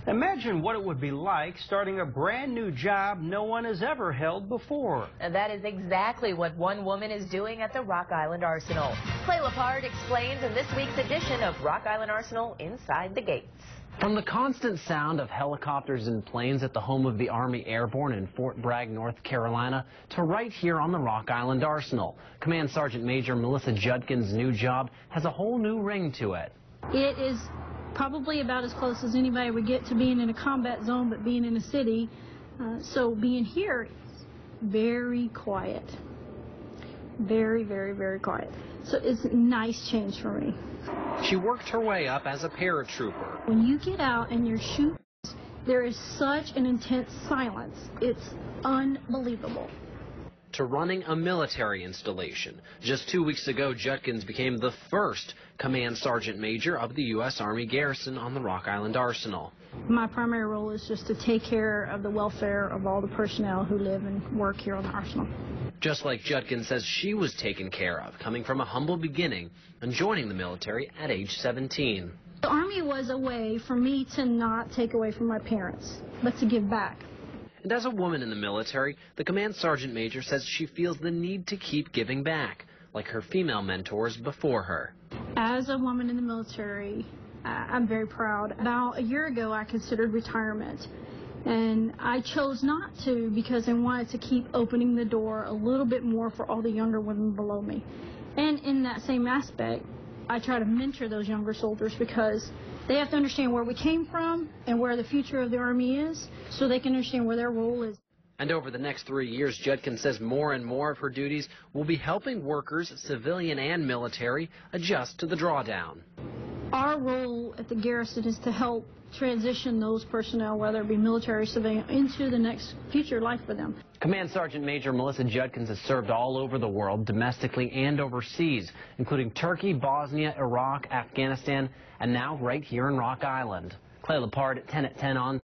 Imagine what it would be like starting a brand new job no one has ever held before. And that is exactly what one woman is doing at the Rock Island Arsenal. Clay Lepard explains in this week's edition of Rock Island Arsenal Inside the Gates. From the constant sound of helicopters and planes at the home of the Army Airborne in Fort Bragg, North Carolina, to right here on the Rock Island Arsenal, Command Sergeant Major Melissa Judkins' new job has a whole new ring to it. It is probably about as close as anybody would get to being in a combat zone, but being in a city. So being here, very quiet. Very, very, very quiet. So it's a nice change for me. She worked her way up as a paratrooper. When you get out and you're shooting, there is such an intense silence. It's unbelievable. To running a military installation. Just 2 weeks ago, Judkins became the first Command Sergeant Major of the U.S. Army Garrison on the Rock Island Arsenal. My primary role is just to take care of the welfare of all the personnel who live and work here on the Arsenal. Just like Judkins says she was taken care of, coming from a humble beginning and joining the military at age 17. The Army was a way for me to not take away from my parents, but to give back. And as a woman in the military, the Command Sergeant Major says she feels the need to keep giving back, like her female mentors before her. As a woman in the military, I'm very proud. About a year ago, I considered retirement, and I chose not to because I wanted to keep opening the door a little bit more for all the younger women below me. And in that same aspect, I try to mentor those younger soldiers because they have to understand where we came from and where the future of the Army is so they can understand where their role is. And over the next 3 years, Judkins says more and more of her duties will be helping workers, civilian and military, adjust to the drawdown. Our role at the Garrison is to help transition those personnel, whether it be military or civilian, into the next future life for them. Command Sergeant Major Melissa Judkins has served all over the world, domestically and overseas, including Turkey, Bosnia, Iraq, Afghanistan, and now right here in Rock Island. Clay Lepard at 10 on